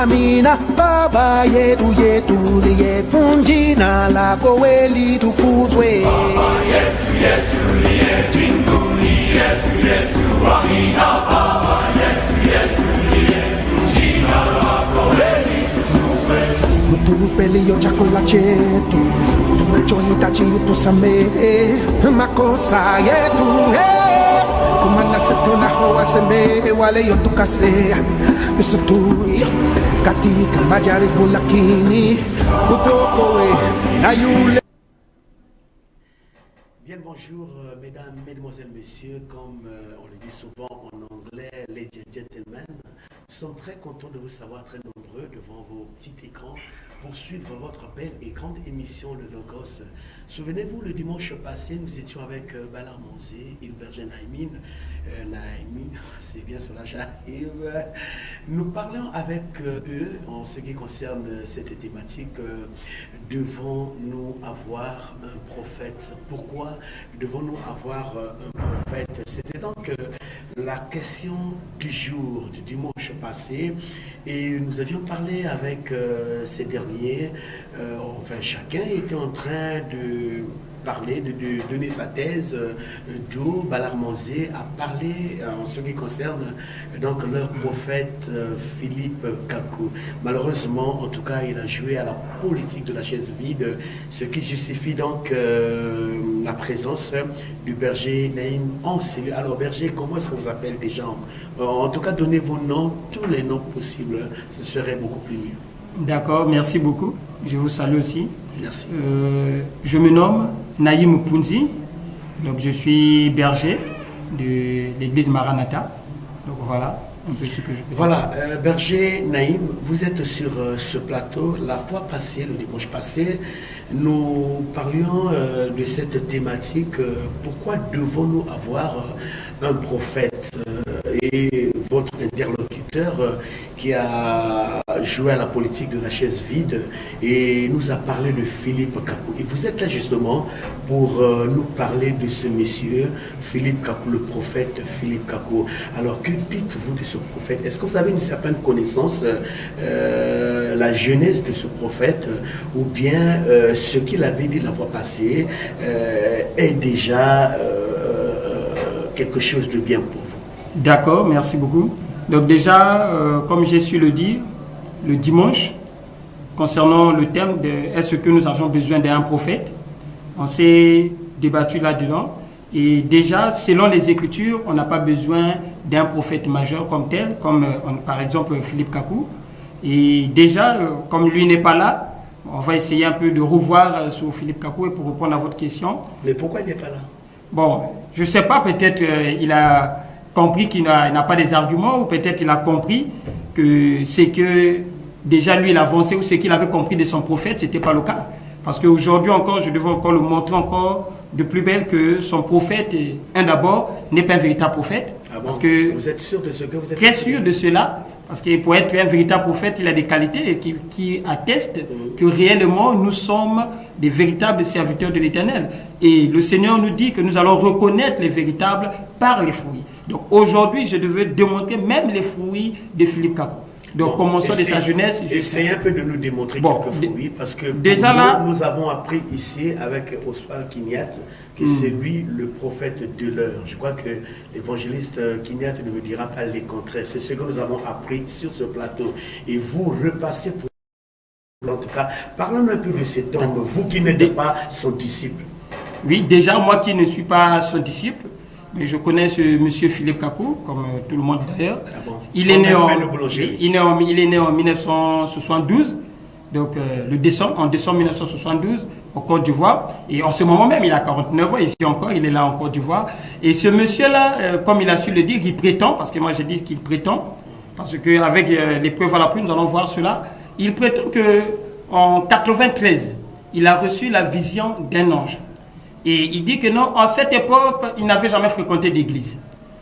Amina baba yetu yetu liyefunjina lako weli tukuzwe. Baba yetu mbinguni yetu Amina baba yetu liyefunjina lako weli tukuzwe. Utupe leo chakula chetu tunachohitaji, utusamehe makosa yetu kumana setuna hawasembe wale yotukasea usitui katika majaribu lakini utokoe na yule. Bien le bonjour mesdames, mesdemoiselles, messieurs, comme on le dit souvent en anglais, ladies and gentlemen. Nous sommes très contents de vous savoir très nombreux devant vos petits écrans pour suivre votre belle et grande émission Le Logos. Souvenez-vous, le dimanche passé, nous étions avec Balar Monzé et le berger Naïmine. Naïmine, c'est bien cela, j'arrive. Nous parlons avec eux en ce qui concerne cette thématique. Devons-nous avoir un prophète? Pourquoi devons-nous avoir un prophète? C'était donc la question du jour, du dimanche passé. Et nous avions parlé avec ces derniers. Enfin, chacun était en train de parler, de donner sa thèse. Joe Balar Monzé a parlé en ce qui concerne donc leur prophète Philippe Kakou. Malheureusement, en tout cas, il a joué à la politique de la chaise vide, ce qui justifie donc la présence du berger Naïm en cellule. Alors berger, comment est-ce qu'on vous appelle déjà? En tout cas, donnez vos noms, tous les noms possibles, ce serait beaucoup plus mieux. D'accord, merci beaucoup. Je vous salue aussi. Merci. Je me nomme Naïm Pounzi, donc je suis berger de l'église Maranatha. Donc voilà un peu ce que je peux Voilà, berger Naïm, vous êtes sur ce plateau. La fois passée, le dimanche passé, nous parlions de cette thématique. Pourquoi devons-nous avoir un prophète? Et votre interlocuteur qui a joué à la politique de la chaise vide et nous a parlé de Philippe Kakou. Et vous êtes là justement pour nous parler de ce monsieur, Philippe Kakou, le prophète Philippe Kakou. Alors que dites-vous de ce prophète? Est-ce que vous avez une certaine connaissance, la jeunesse de ce prophète, ou bien ce qu'il avait dit la fois passée est déjà quelque chose de bien pour vous? D'accord, merci beaucoup. Donc déjà, comme j'ai su le dire, le dimanche, concernant le thème de est-ce que nous avons besoin d'un prophète, on s'est débattu là-dedans. Et déjà, selon les Écritures, on n'a pas besoin d'un prophète majeur comme tel, comme par exemple Philippe Kakou. Et déjà, comme lui n'est pas là, on va essayer un peu de revoir sur Philippe Kakou et pour répondre à votre question. Mais pourquoi il n'est pas là? Bon, je ne sais pas, peut-être il a compris qu'il n'a pas des arguments, ou peut-être il a compris que c'est que déjà lui il avançait, ou c'est qu'il avait compris de son prophète, ce n'était pas le cas. Parce qu'aujourd'hui encore, je devais encore le montrer encore de plus belle que son prophète, d'abord, n'est pas un véritable prophète. Ah bon? Parce que vous êtes sûr de ce que vous êtes? Très sûr de cela, parce que pour être un véritable prophète, il a des qualités qui attestent que réellement nous sommes des véritables serviteurs de l'Éternel. Et le Seigneur nous dit que nous allons reconnaître les véritables par les fruits. Donc aujourd'hui, je devais démontrer même les fruits de Philippe Kakou. Donc commençons de sa jeunesse. Essayez un peu de nous démontrer quelques fruits, parce que déjà là, nous avons appris ici avec Oswald Kinyat que c'est lui le prophète de l'heure. Je crois que l'évangéliste Kinyat ne me dira pas les contraires. C'est ce que nous avons appris sur ce plateau. Et vous repassez pour... En tout cas, parlons un peu de cet homme, vous qui n'êtes pas son disciple. Oui, déjà moi qui ne suis pas son disciple, mais je connais ce monsieur Philippe Kakou, comme tout le monde d'ailleurs. Ah bon. Il est né en 1972, donc en décembre 1972, au Côte d'Ivoire. Et en ce moment même, il a 49 ans, il vit encore, il est là en Côte d'Ivoire. Et ce monsieur-là, comme il a su le dire, il prétend, parce que moi j'ai dit qu'il prétend, parce qu'avec les preuves à l'appui, nous allons voir cela. Il prétend qu'en 93, il a reçu la vision d'un ange. Et il dit que non, en cette époque, il n'avait jamais fréquenté d'église.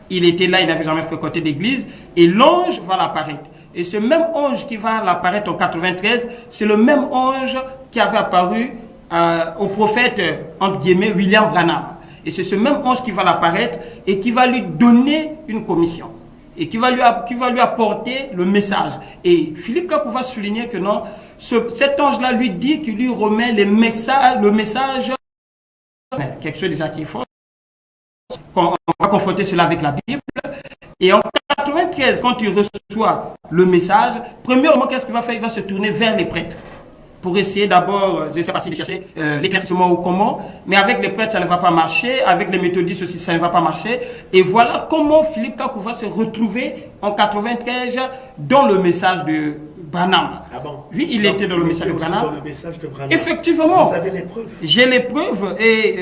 Il était là, il n'avait jamais fréquenté d'église. Et l'ange va l'apparaître. Et ce même ange qui va l'apparaître en 93, c'est le même ange qui avait apparu au prophète, entre guillemets, William Branham. Et c'est ce même ange qui va l'apparaître et qui va lui donner une commission. et qui va lui apporter le message. Et Philippe Kakou va souligner que non, cet ange-là lui dit qu'il lui remet le message, quelque chose déjà qui est fort. On va confronter cela avec la Bible. Et en 93, quand il reçoit le message, premièrement, qu'est-ce qu'il va faire? Il va se tourner vers les prêtres pour essayer d'abord, je ne sais pas s'il chercher l'éclaircissement ou comment, mais avec les prêtres, ça ne va pas marcher, avec les méthodistes aussi, ça ne va pas marcher. Et voilà comment Philippe Kakou va se retrouver en 93 dans le message de Branham. Ah bon? Oui, il était dans le message de Branham. Dans le message de Branham. Effectivement. Vous avez les preuves? J'ai les preuves et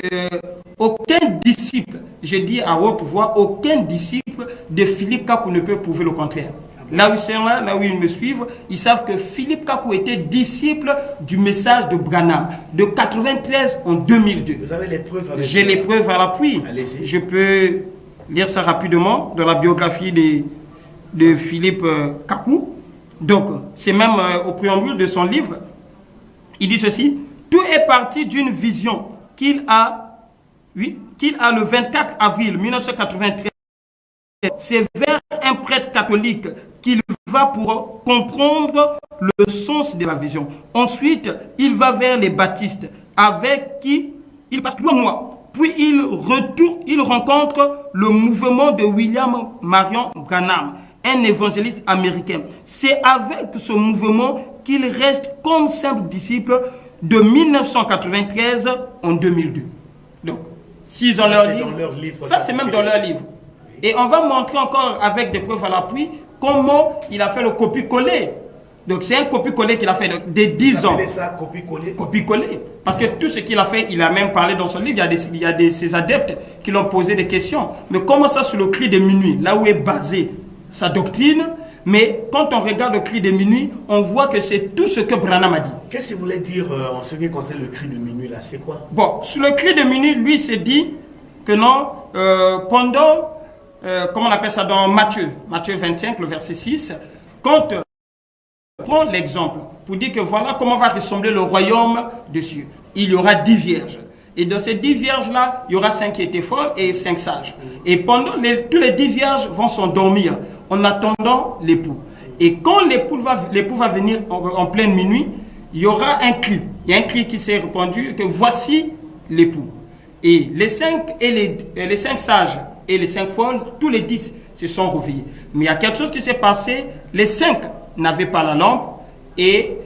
aucun disciple, je dis à haute voix, aucun disciple de Philippe Kakou ne peut prouver le contraire. Là où ils me suivent, ils savent que Philippe Kakou était disciple du message de Branham, de 93 en 2002. Vous avez les preuves avec J'ai les preuves à l'appui. Je peux lire ça rapidement dans la biographie de Philippe Kakou. Donc, c'est même au préambule de son livre. Il dit ceci: tout est parti d'une vision qu'il a le 24 avril 1993. C'est vers un prêtre catholique qu'il va pour comprendre le sens de la vision. Ensuite, il va vers les baptistes avec qui il passe 3 mois. Puis il rencontre le mouvement de William Marion Branham, un évangéliste américain. C'est avec ce mouvement qu'il reste comme simple disciple de 1993 en 2002. Donc, s'ils ont leur livre, ça c'est même dans leur livre. Et on va montrer encore avec des preuves à l'appui comment il a fait le copier-coller. Donc c'est un copier-coller qu'il a fait de 10 ans. Vous appelez ça copier-coller? Copier-coller. Parce que tout ce qu'il a fait, il a même parlé dans son livre, il y a ses adeptes qui l'ont posé des questions. Mais comment ça sur le cri de minuit, là où est basée sa doctrine? Mais quand on regarde le cri de minuit, on voit que c'est tout ce que Branham a dit. Qu'est-ce que vous voulez dire en ce qui concerne le cri de minuit là? C'est quoi? Bon, sur le cri de minuit, lui s'est dit que non, pendant... comment on appelle ça dans Matthieu 25, le verset 6, quand on prend l'exemple pour dire que voilà comment va ressembler le royaume des cieux. Il y aura 10 vierges. Et dans ces 10 vierges-là, il y aura 5 qui étaient folles et 5 sages. Et pendant tous les 10 vierges vont s'endormir en attendant l'époux. Et quand l'époux va venir en pleine minuit, il y aura un cri. Il y a un cri qui s'est répandu que voici l'époux. Et les 5 sages et les 5 folles, tous les 10 se sont réveillés. Mais il y a quelque chose qui s'est passé. Les 5 n'avaient pas la lampe, et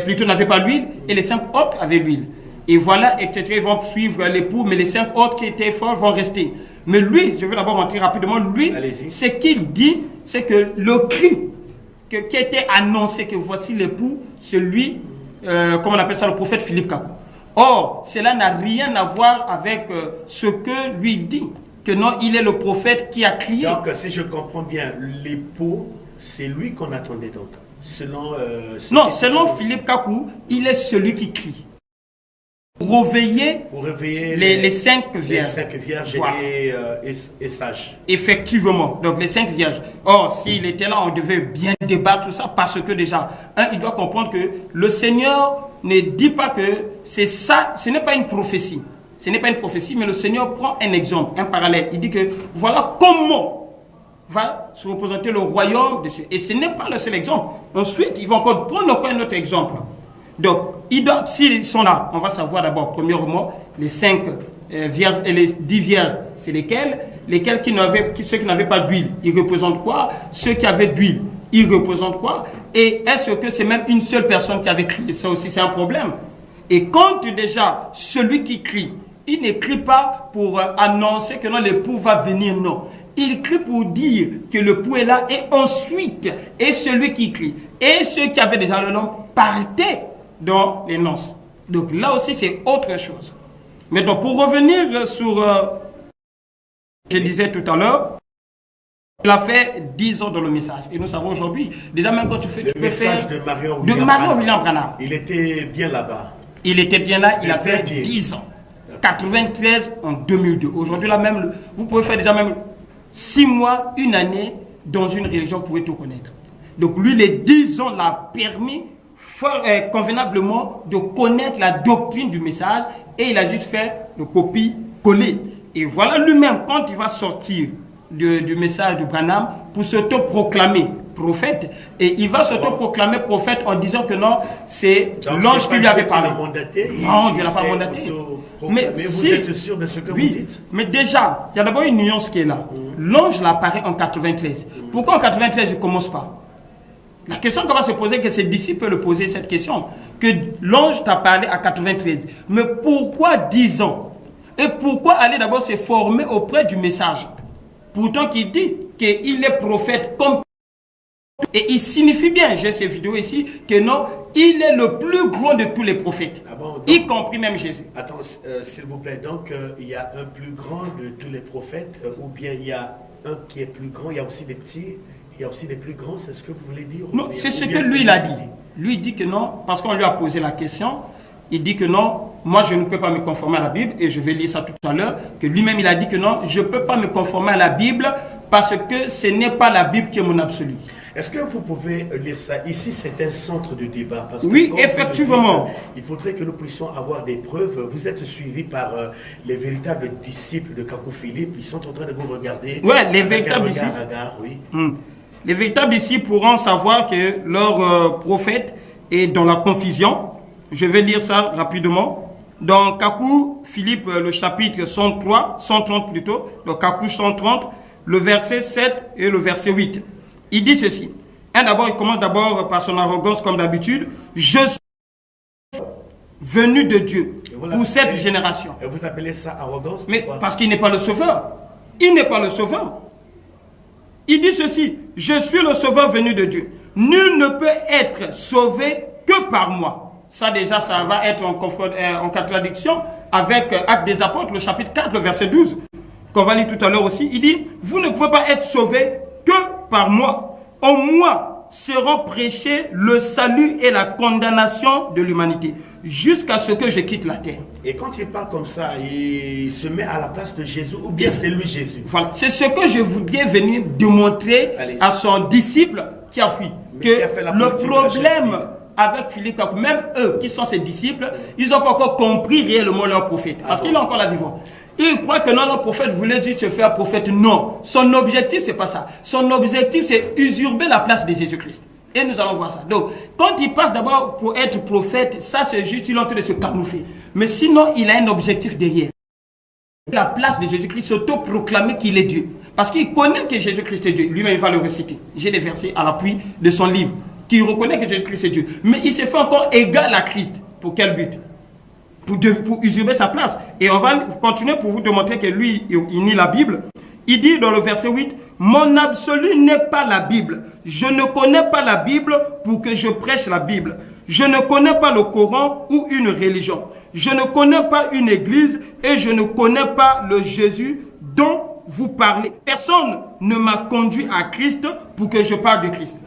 plutôt n'avaient pas l'huile, et les 5 autres avaient l'huile. Et voilà, etc. Ils vont suivre l'époux, mais les 5 autres qui étaient folles vont rester. Mais lui, je vais d'abord rentrer rapidement, lui, ce qu'il dit, c'est que le cri qui a été annoncé, que voici l'époux, c'est lui, comment on appelle ça, le prophète Philippe Kakou. Or, cela n'a rien à voir avec ce que lui dit. Que non, il est le prophète qui a crié. Donc, si je comprends bien, l'époux, c'est lui qu'on attendait donc. Selon Philippe Kakou, il est celui qui crie. Pour réveiller les 5 vierges. Les 5 vierges voilà. Et sages. Effectivement, donc les 5 vierges. Or, s'il était là, on devait bien débattre tout ça, parce que déjà, il doit comprendre que le Seigneur ne dit pas que c'est ça, ce n'est pas une prophétie. Ce n'est pas une prophétie, mais le Seigneur prend un exemple, un parallèle. Il dit que voilà comment va se représenter le royaume de Dieu. Et ce n'est pas le seul exemple. Ensuite, ils vont encore prendre encore un autre exemple. Donc, s'ils sont là, on va savoir d'abord, premièrement, les 5 vierges et les 10 vierges, c'est lesquels? Ceux qui n'avaient pas d'huile, ils représentent quoi? Ceux qui avaient d'huile, ils représentent quoi? Et est-ce que c'est même une seule personne qui avait crié? Ça aussi, c'est un problème. Et quand déjà, celui qui crie, il ne crie pas pour annoncer que non, l'époux va venir, non. Il crie pour dire que l'époux est là, et ensuite, et celui qui crie, et ceux qui avaient déjà le nom, partaient dans les noces. Donc là aussi, c'est autre chose. Maintenant, pour revenir sur je disais tout à l'heure, il a fait 10 ans dans le message. Et nous savons aujourd'hui, déjà même quand tu peux faire... Le message de Marion William Branham. Il était bien là-bas. Il était bien là, il a fait 10 ans. 93 en 2002. Aujourd'hui, là même, vous pouvez faire déjà même 6 mois, 1 année dans une religion, vous pouvez tout connaître. Donc lui, les 10 ans l'a permis convenablement de connaître la doctrine du message, et il a juste fait le copie-coller. Et voilà lui-même, quand il va sortir du message de Branham pour s'auto-proclamer prophète. Et il va s'auto-proclamer prophète en disant que non, c'est l'ange qui lui avait parlé. Non, Dieu n'a pas mandaté. Mais vous êtes sûr de ce que vous dites? Mais déjà, il y a d'abord une nuance qui est là. L'ange l'apparaît en 93. Pourquoi en 93 il ne commence pas? La question qu'on va se poser, que ses disciples peuvent le poser cette question, que l'ange t'a parlé à 93. Mais pourquoi 10 ans? Et pourquoi aller d'abord se former auprès du message? Pourtant qu'il dit qu'il est prophète comme... Et il signifie bien, j'ai ces vidéos ici, que non, il est le plus grand de tous les prophètes, y compris même Jésus. Attends, s'il vous plaît, donc il y a un plus grand de tous les prophètes, ou bien il y a un qui est plus grand, il y a aussi des petits, il y a aussi des plus grands, c'est ce que vous voulez dire? Non, c'est ce que lui il a dit. Lui dit que non, parce qu'on lui a posé la question, il dit que non, moi je ne peux pas me conformer à la Bible, et je vais lire ça tout à l'heure, que lui-même il a dit que non, je ne peux pas me conformer à la Bible parce que ce n'est pas la Bible qui est mon absolu. Est-ce que vous pouvez lire ça? Ici, c'est un centre de débat. Parce que oui, effectivement. Il faudrait que nous puissions avoir des preuves. Vous êtes suivis par les véritables disciples de Kakou Philippe. Ils sont en train de vous regarder. Oui, les véritables disciples. Les véritables disciples pourront savoir que leur prophète est dans la confusion. Je vais lire ça rapidement. Dans Kakou Philippe, le chapitre 130 plutôt, donc Kakou 130, le verset 7 et le verset 8. Il dit ceci. D'abord, il commence d'abord par son arrogance comme d'habitude. Je suis venu de Dieu pour cette génération. Et vous appelez ça arrogance? Mais parce qu'il n'est pas le sauveur. Il n'est pas le sauveur. Il dit ceci. Je suis le sauveur venu de Dieu. Nul ne peut être sauvé que par moi. Ça déjà, ça va être en contradiction avec Actes des Apôtres, le chapitre 4, le verset 12. Qu'on va lire tout à l'heure aussi. Il dit, vous ne pouvez pas être sauvés que par moi. En moi seront prêchés le salut et la condamnation de l'humanité, jusqu'à ce que je quitte la terre. Et quand il parle comme ça, il se met à la place de Jésus, ou bien c'est lui Jésus? Voilà, c'est ce que je voudrais venir démontrer à son disciple qui a fui. Que le problème avec Philippe, même eux qui sont ses disciples, ils n'ont pas encore compris réellement leur prophète. Parce qu'il est encore là vivant. Il croit que non, le prophète voulait juste se faire prophète. Non, son objectif, c'est pas ça. Son objectif, c'est usurper la place de Jésus-Christ. Et nous allons voir ça. Donc, quand il passe d'abord pour être prophète, ça c'est juste, il est en train de se camoufler. Mais sinon, il a un objectif derrière. La place de Jésus-Christ, s'auto-proclamer qu'il est Dieu. Parce qu'il connaît que Jésus-Christ est Dieu. Lui-même, il va le reciter. J'ai des versets à l'appui de son livre qui reconnaît que Jésus-Christ est Dieu. Mais il se fait encore égal à Christ. Pour quel but? Pour usurper sa place. Et on va continuer pour vous démontrer que lui, il nie la Bible. Il dit dans le verset 8, « Mon absolu n'est pas la Bible. Je ne connais pas la Bible pour que je prêche la Bible. Je ne connais pas le Coran ou une religion. Je ne connais pas une église et je ne connais pas le Jésus dont vous parlez. Personne ne m'a conduit à Christ pour que je parle de Christ. »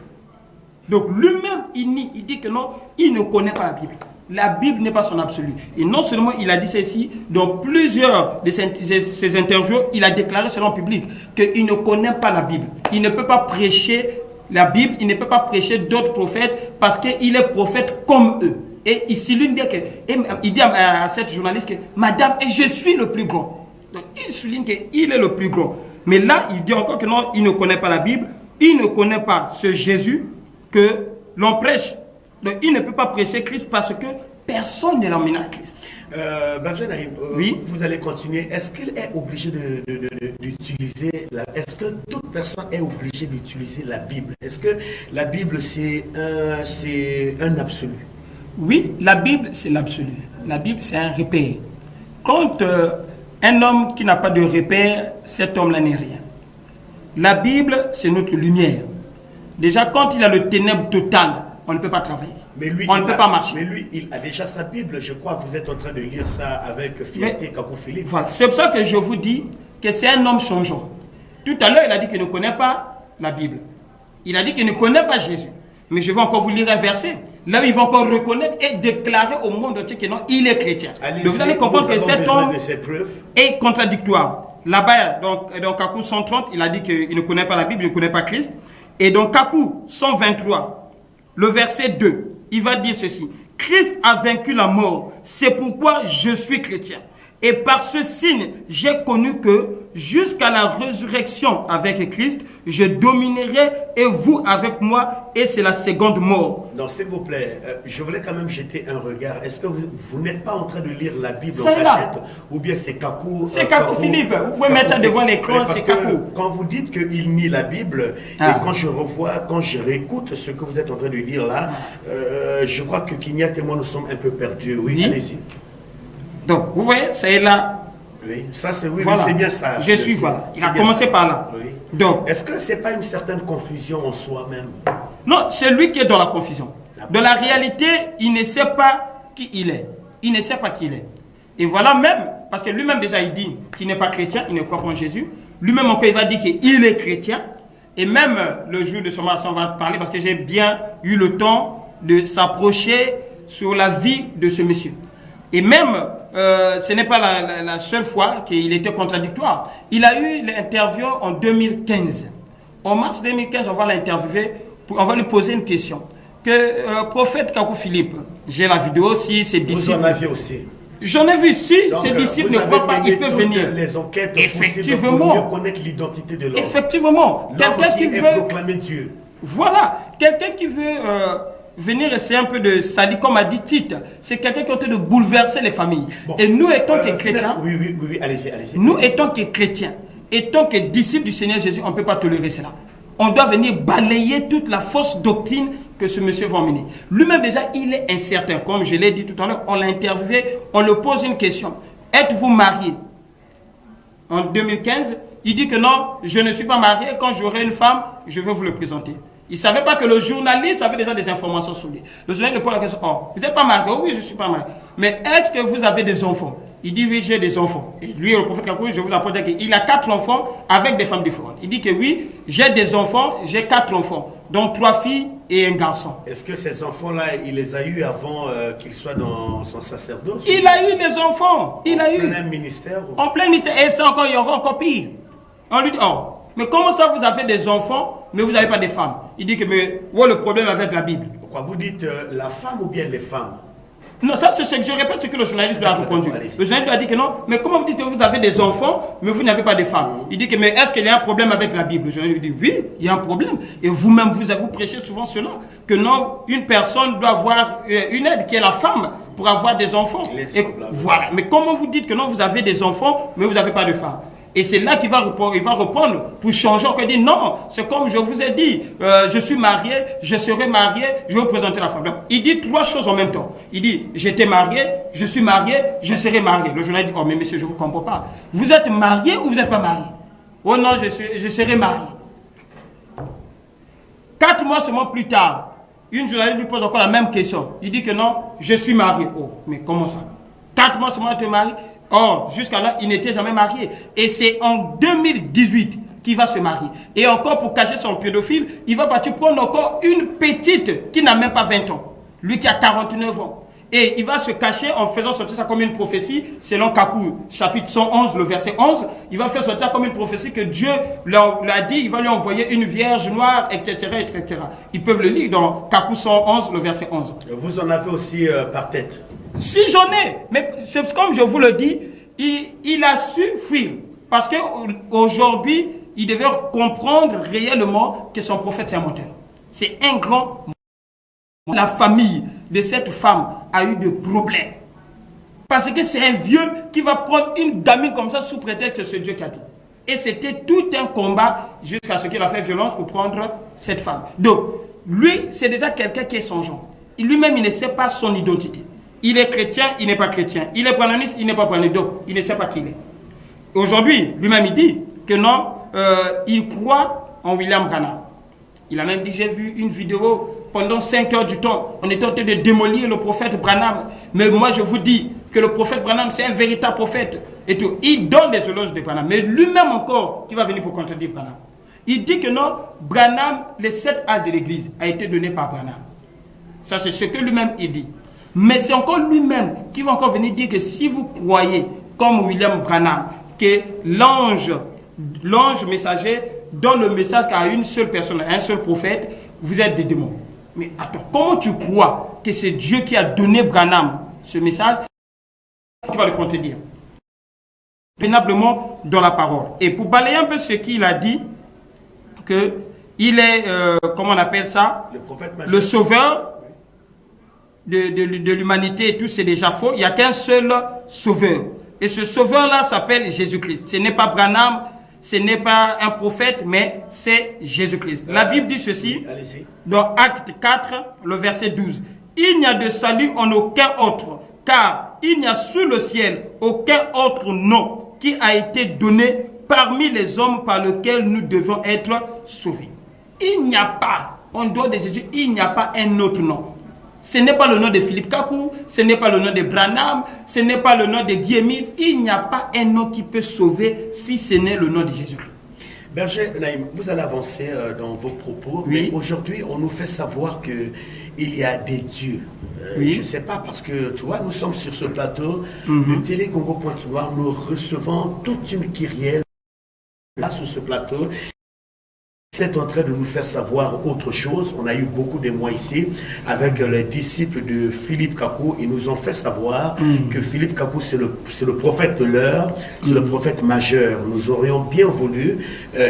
Donc lui-même, il nie, il dit que non, il ne connaît pas la Bible. La Bible n'est pas son absolu. Et non seulement il a dit ça ici, dans plusieurs de ses interviews, il a déclaré selon le public qu'il ne connaît pas la Bible. Il ne peut pas prêcher la Bible, il ne peut pas prêcher d'autres prophètes parce qu'il est prophète comme eux. Et il souligne bien que, il dit à cette journaliste que Madame, et je suis le plus grand. Donc il souligne qu'il est le plus grand. Mais là, il dit encore que non, il ne connaît pas la Bible, il ne connaît pas ce Jésus que l'on prêche. Donc, il ne peut pas prêcher Christ parce que personne ne l'emmène à Christ. Benjamin, oui? Vous allez continuer. Est-ce qu'il est obligé d'utiliser est-ce que toute personne est obligée d'utiliser la Bible? Est-ce que la Bible, c'est un absolu? Oui, la Bible, c'est l'absolu. La Bible, c'est un repère. Quand un homme qui n'a pas de repère, cet homme-là n'est rien. La Bible, c'est notre lumière. Déjà, quand il a le ténèbre total, on ne peut pas travailler. Mais lui, on ne peut pas marcher. Mais lui, il a déjà sa Bible. Je crois que vous êtes en train de lire ça avec fierté, Kakou Philippe. Voilà. C'est pour ça que je vous dis que c'est un homme changeant. Tout à l'heure, il a dit qu'il ne connaît pas la Bible. Il a dit qu'il ne connaît pas Jésus. Mais je vais encore vous lire un verset. Là où il va encore reconnaître et déclarer au monde entier que non, il est chrétien. Donc vous allez comprendre que cet homme est contradictoire. Là-bas, dans Kakou 130, il a dit qu'il ne connaît pas la Bible, il ne connaît pas Christ. Et dans Kakou 123, le verset 2, il va dire ceci. Christ a vaincu la mort, c'est pourquoi je suis chrétien. Et par ce signe, j'ai connu que jusqu'à la résurrection avec Christ, je dominerai et vous avec moi, et c'est la seconde mort. Non, s'il vous plaît, je voulais quand même jeter un regard. Est-ce que vous n'êtes pas en train de lire la Bible en cachette, ou bien c'est Kakou? C'est Kakou Philippe, vous pouvez mettre ça devant l'écran, c'est Kakou. Quand vous dites qu'il nie la Bible, et quand je réécoute ce que vous êtes en train de dire là, je crois que Kinyat et moi nous sommes un peu perdus. Oui. Allez-y. Donc, vous voyez, c'est là. Oui, ça c'est voilà. C'est bien ça. Je suis voilà. Il a commencé par là. Oui. Donc, est-ce que c'est pas une certaine confusion en soi-même? Non, c'est lui qui est dans la confusion. Dans la réalité, il ne sait pas qui il est. Il ne sait pas qui il est. Et voilà même, parce que lui-même déjà il dit qu'il n'est pas chrétien, il ne croit pas en Jésus. Lui-même encore il va dire qu'il est chrétien. Et même le jour de son mariage, on va parler parce que j'ai bien eu le temps de s'approcher sur la vie de ce monsieur. Et même, ce n'est pas la seule fois qu'il était contradictoire. Il a eu l'interview en 2015. En mars 2015, on va l'interviewer, on va lui poser une question. Que prophète Kakou Philippe, j'ai la vidéo, si ses disciples... Vous en aviez aussi. J'en ai vu, si ses disciples ne croient pas, il peut venir. Les enquêtes effectivement, pour mieux connaître l'identité de l'homme. Effectivement, quelqu'un qui veut proclamer Dieu. Voilà, quelqu'un qui veut venir essayer un peu de salir, comme a dit Tite, c'est quelqu'un qui est en train de bouleverser les familles. Bon, et nous, étant que chrétiens, oui, allez-y. Nous, étant que chrétiens, étant que disciples du Seigneur Jésus, on ne peut pas tolérer cela. On doit venir balayer toute la fausse doctrine que ce monsieur va emmener. Lui-même déjà, il est incertain. Comme je l'ai dit tout à l'heure, on l'a interviewé, on lui pose une question. Êtes-vous marié? En 2015, il dit que non, je ne suis pas marié. Quand j'aurai une femme, je vais vous le présenter. Il ne savait pas que le journaliste avait déjà des informations sur lui. Le journaliste lui pose la question, oh, vous n'êtes pas marié? Oh, oui, je ne suis pas marié. Mais est-ce que vous avez des enfants? Il dit oui, j'ai des enfants. Et lui, le prophète Kakou, je vous apporte qu'il a 4 enfants avec des femmes différentes. Il dit que oui, j'ai des enfants, j'ai 4 enfants, donc 3 filles et un garçon. Est-ce que ces enfants-là, il les a eus avant qu'il soit dans son sacerdoce? Il a eu des enfants. Il a eu. En plein ministère? En plein ministère. Et ça encore, il y aura encore pire. On lui dit, oh, mais comment ça vous avez des enfants, mais vous n'avez pas de femmes? Il dit que, mais où est le problème avec la Bible? Pourquoi vous dites la femme ou bien les femmes? Non, ça c'est ce que je répète, ce que le journaliste lui a répondu. Le journaliste lui a dit que non, mais comment vous dites que vous avez des enfants, mais vous n'avez pas de femmes? Il dit que, mais est-ce qu'il y a un problème avec la Bible? Le journaliste lui dit, oui, il y a un problème. Et vous-même, vous prêchez souvent cela, que non, une personne doit avoir une aide qui est la femme pour avoir des enfants. Et voilà. Mais comment vous dites que non, vous avez des enfants, mais vous n'avez pas de femmes? Et c'est là qu'il va répondre pour changer. On dit non, c'est comme je vous ai dit, je suis marié, je serai marié, je vais vous présenter la femme. Donc, il dit 3 choses en même temps. Il dit, j'étais marié, je suis marié, je serai marié. Le journaliste dit, oh mais monsieur, je ne vous comprends pas. Vous êtes marié ou vous n'êtes pas marié? Oh non, je serai marié. 4 mois seulement plus tard, une journaliste lui pose encore la même question. Il dit que non, je suis marié. Oh, mais comment ça? 4 mois seulement tu es marié? Or, jusqu'à là, il n'était jamais marié. Et c'est en 2018 qu'il va se marier. Et encore, pour cacher son pédophile, il va partir prendre encore une petite qui n'a même pas 20 ans. Lui qui a 49 ans. Et il va se cacher en faisant sortir ça comme une prophétie, selon Kakou, chapitre 111, le verset 11. Il va faire sortir ça comme une prophétie que Dieu l'a dit, il va lui envoyer une vierge noire, etc., etc. Ils peuvent le lire dans Kakou 111, le verset 11. Vous en avez aussi par tête? Si j'en ai, mais c'est comme je vous le dis, il a su fuir. Parce qu'aujourd'hui, il devait comprendre réellement que son prophète c'est un menteur. C'est un grand menteur. La famille de cette femme a eu des problèmes. Parce que c'est un vieux qui va prendre une gamine comme ça sous prétexte que c'est Dieu qui a dit. Et c'était tout un combat jusqu'à ce qu'il a fait violence pour prendre cette femme. Donc, lui, c'est déjà quelqu'un qui est son genre. Lui-même, il ne sait pas son identité. Il est chrétien, il n'est pas chrétien. Il est branamiste, il n'est pas branamiste. Donc, il ne sait pas qui il est. Aujourd'hui, lui-même, il dit que non, il croit en William Branham. Il a même dit, j'ai vu une vidéo pendant 5 heures du temps. On était en train de démolir le prophète Branham. Mais moi, je vous dis que le prophète Branham, c'est un véritable prophète. Et tout. Il donne des éloges de Branham. Mais lui-même encore, qui va venir pour contredire Branham. Il dit que non, Branham, les 7 âges de l'église, a été donné par Branham. Ça, c'est ce que lui-même il dit. Mais c'est encore lui-même qui va encore venir dire que si vous croyez, comme William Branham, que l'ange messager donne le message qu'à une seule personne, à un seul prophète, vous êtes des démons. Mais attends, comment tu crois que c'est Dieu qui a donné Branham ce message? Tu vas le contredire. convenablement dans la parole. Et pour balayer un peu ce qu'il a dit, que il est, comment on appelle ça, le sauveur de l'humanité et tout, c'est déjà faux. Il n'y a qu'un seul sauveur. Et ce sauveur-là s'appelle Jésus-Christ. Ce n'est pas Branham, ce n'est pas un prophète, mais c'est Jésus-Christ. La Bible dit ceci, dans Acte 4, le verset 12. Il n'y a de salut en aucun autre, car il n'y a sous le ciel aucun autre nom qui a été donné parmi les hommes par lequel nous devons être sauvés. Il n'y a pas, en dehors de Jésus, il n'y a pas un autre nom. Ce n'est pas le nom de Philippe Kakou, ce n'est pas le nom de Branham, ce n'est pas le nom de Guy-Émile. Il n'y a pas un nom qui peut sauver si ce n'est le nom de Jésus-Christ. Berger Naïm, vous allez avancer dans vos propos, oui. Mais aujourd'hui, on nous fait savoir qu'il y a des dieux. Oui. Je ne sais pas, parce que, tu vois, nous sommes sur ce plateau de Télé Congo Pointe-Noire, nous recevons toute une kyrielle là sur ce plateau. C'est en train de nous faire savoir autre chose. On a eu beaucoup de mois ici avec les disciples de Philippe Kakou. Ils nous ont fait savoir que Philippe Kakou, c'est le prophète de l'heure, c'est le prophète majeur. Nous aurions bien voulu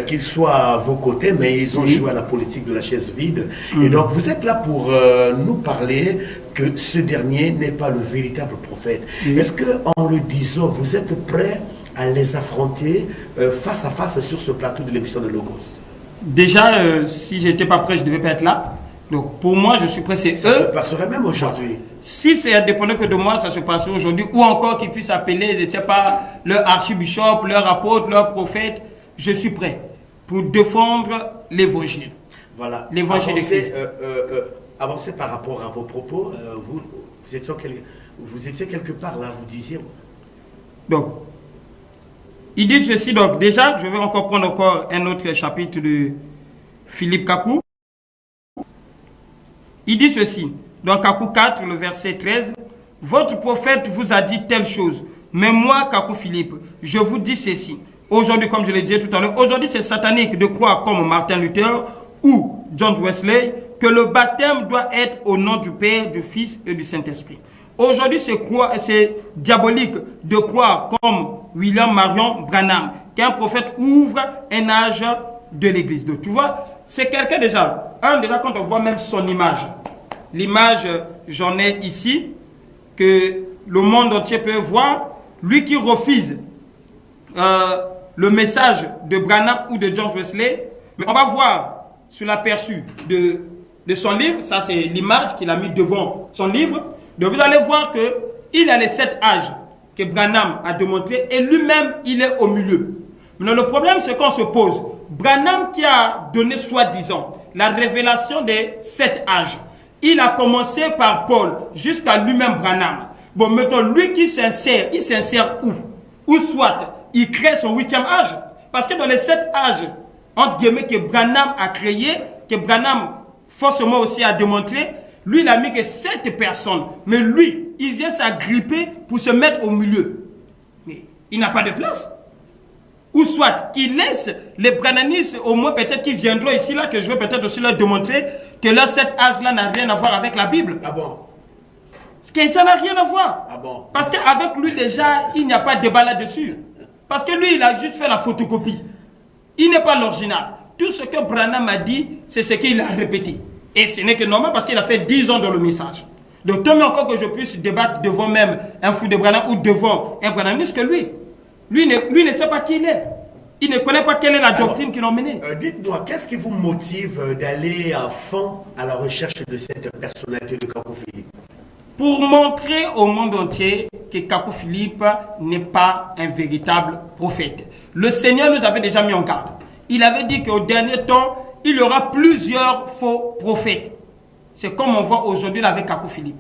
qu'il soit à vos côtés, mais ils ont joué à la politique de la chaise vide. Et donc, vous êtes là pour nous parler que ce dernier n'est pas le véritable prophète. Est-ce que, en le disant, vous êtes prêts à les affronter face à face sur ce plateau de l'émission de Logos? Déjà, si je n'étais pas prêt, je ne devais pas être là. Donc, pour moi, je suis prêt, c'est eux. Ça se passerait même aujourd'hui. Si c'est indépendant que de moi, ça se passerait aujourd'hui. Ou encore qu'ils puissent appeler, je ne sais pas, leur archibishop, leur apôtre, leur prophète. Je suis prêt pour défendre l'évangile. Voilà. L'évangile de Christ. Avancez par rapport à vos propos. Vous étiez quelque part là, vous disiez. Donc, il dit ceci, donc déjà, je vais encore prendre encore un autre chapitre de Philippe Kakou. Il dit ceci, dans Kakou 4, le verset 13, « Votre prophète vous a dit telle chose, mais moi, Kakou Philippe, je vous dis ceci. Aujourd'hui, comme je l'ai dit tout à l'heure, aujourd'hui c'est satanique de croire comme Martin Luther ou John Wesley que le baptême doit être au nom du Père, du Fils et du Saint-Esprit. Aujourd'hui, c'est diabolique de croire comme William Marion Branham, qu'un prophète ouvre un âge de l'église. Donc, tu vois, c'est quelqu'un déjà, déjà quand on voit même son image, l'image, j'en ai ici, que le monde entier peut voir, lui qui refuse le message de Branham ou de John Wesley, mais on va voir sur l'aperçu de son livre, ça c'est l'image qu'il a mis devant son livre. Donc vous allez voir qu'il a les 7 âges que Branham a démontré et lui-même il est au milieu. Mais le problème c'est qu'on se pose, Branham qui a donné soi-disant la révélation des 7 âges, il a commencé par Paul jusqu'à lui-même Branham. Bon maintenant lui qui s'insère, il s'insère où? Ou soit il crée son 8e âge. Parce que dans les 7 âges, entre guillemets, que Branham a créé, que Branham forcément aussi a démontré, lui, il a mis que 7 personnes. Mais lui, il vient s'agripper pour se mettre au milieu. Mais il n'a pas de place. Ou soit qu'il laisse les brananistes, au moins peut-être qu'ils viendront ici, là, que je vais peut-être aussi leur démontrer que leur 7 âges-là n'a rien à voir avec la Bible. Ah bon? Parce que ça n'a rien à voir. Ah bon? Parce qu'avec lui, déjà, il n'y a pas de débat là-dessus. Parce que lui, il a juste fait la photocopie. Il n'est pas l'original. Tout ce que Branham a dit, c'est ce qu'il a répété. Et ce n'est que normal parce qu'il a fait 10 ans dans le message. Donc, tant mieux encore que je puisse débattre devant même un fou de Branham ou devant un Branhamiste que lui. Lui ne sait pas qui il est. Il ne connaît pas quelle est la doctrine qu'il a menée. Dites-moi, qu'est-ce qui vous motive d'aller à fond à la recherche de cette personnalité de Kakou Philippe? Pour montrer au monde entier que Kakou Philippe n'est pas un véritable prophète. Le Seigneur nous avait déjà mis en garde. Il avait dit qu'au dernier temps, il y aura plusieurs faux prophètes. C'est comme on voit aujourd'hui avec Kakou Philippe.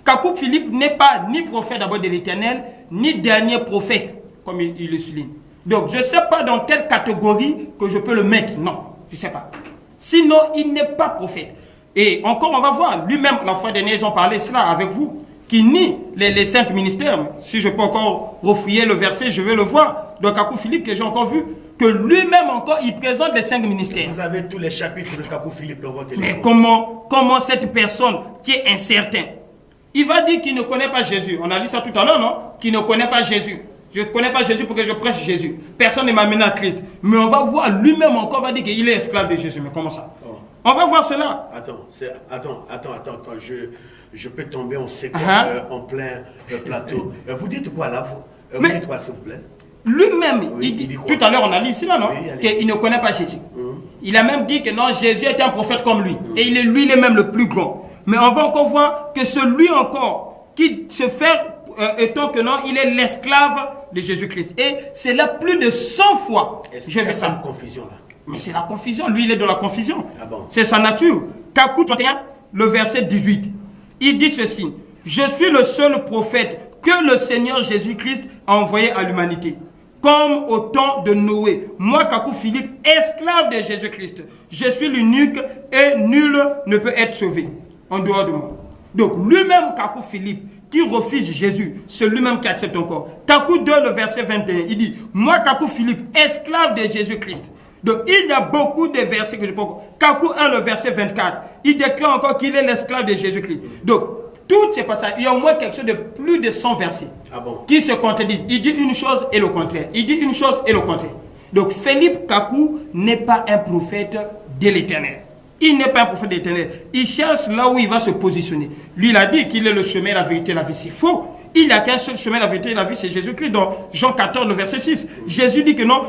Kakou Philippe n'est pas ni prophète d'abord de l'Éternel, ni dernier prophète, comme il le souligne. Donc, je ne sais pas dans quelle catégorie que je peux le mettre. Non, je ne sais pas. Sinon, il n'est pas prophète. Et encore, on va voir. Lui-même, la fois dernière, j'en parlais cela avec vous, qui nie les 5 ministères. Si je peux encore refouiller le verset, je vais le voir. Donc, Kakou Philippe, que j'ai encore vu, que lui-même encore, il présente les 5 ministères. Vous avez tous les chapitres de Kakou Philippe dans votre téléphone. Mais comment cette personne qui est incertain, il va dire qu'il ne connaît pas Jésus. On a lu ça tout à l'heure, non? Qu'il ne connaît pas Jésus. Je ne connais pas Jésus pour que je prêche Jésus. Personne ne m'a amené à Christ. Mais on va voir lui-même encore, on va dire qu'il est esclave de Jésus. Mais comment ça? On va voir cela. Attends. Je peux tomber en séquence en plein plateau. Vous dites quoi là? Vous dites quoi, s'il vous plaît? Lui-même, il dit tout à l'heure, on a lu ici, là, non? Qu'il ne connaît pas Jésus. Il a même dit que non, Jésus était un prophète comme lui. Et il est même le plus grand. Mais on va encore voir que celui encore qui se fait étant que non, il est l'esclave de Jésus-Christ. Et c'est là plus de 100 fois. Je fais ça. Une confusion là. Mais c'est la confusion. Lui, il est de la confusion. Ah bon? C'est sa nature. Kakou 31, le verset 18. Il dit ceci. Je suis le seul prophète que le Seigneur Jésus-Christ a envoyé à l'humanité. Comme au temps de Noé. Moi, Kakou Philippe, esclave de Jésus-Christ. Je suis l'unique et nul ne peut être sauvé en dehors de moi. Donc, lui-même, Kakou Philippe, qui refuse Jésus, c'est lui-même qui accepte encore. Kakou 2, le verset 21, il dit, moi, Kakou Philippe, esclave de Jésus-Christ. Donc, il y a beaucoup de versets que je peux encore. Kakou 1, le verset 24, il déclare encore qu'il est l'esclave de Jésus-Christ. Donc, tous ces passages, il y a au moins quelque chose de plus de 100 versets qui se contredisent. Il dit une chose et le contraire. Il dit une chose et le contraire. Donc, Philippe Kakou n'est pas un prophète de l'Éternel. Il n'est pas un prophète de l'Éternel. Il cherche là où il va se positionner. Lui, il a dit qu'il est le chemin, la vérité, la vie. C'est faux. Il n'y a qu'un seul chemin, la vérité et la vie, c'est Jésus-Christ. Dans Jean 14, le verset 6, Jésus dit que non.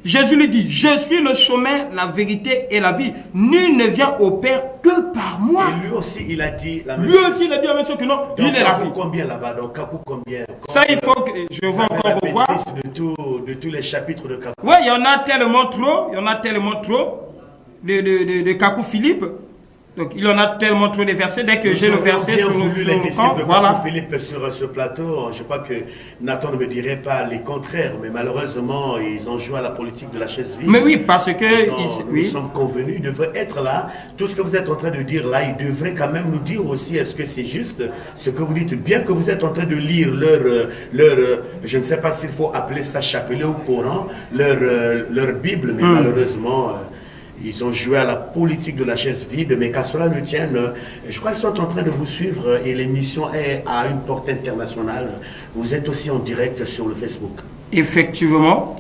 Jésus lui dit, je suis le chemin, la vérité et la vie. Nul ne vient au Père que par moi. Et lui aussi, il a dit la même chose. Lui aussi, il a dit la même chose que non. Donc, il est la vie. Combien là-bas? Donc, Kakou, combien? Ça, il faut que je vais encore revoir. De tous les chapitres de Kakou. Oui, il y en a tellement trop. Il y en a tellement trop de Kakou Philippe. Donc, il en a tellement trop de versets. Dès que j'ai le verset sur le camp, voilà. Philippe sur ce plateau, je crois que Nathan ne me dirait pas les contraires, mais malheureusement, ils ont joué à la politique de la chaise vide. Mais oui, parce que nous sommes convenus, ils devraient être là. Tout ce que vous êtes en train de dire là, ils devraient quand même nous dire aussi, est-ce que c'est juste ce que vous dites, bien que vous êtes en train de lire leur je ne sais pas s'il faut appeler ça chapelet ou Coran, leur Bible, mais malheureusement... ils ont joué à la politique de la chaise vide, mais qu'à cela ne tienne, je crois qu'ils sont en train de vous suivre et l'émission est à une portée internationale. Vous êtes aussi en direct sur le Facebook. Effectivement,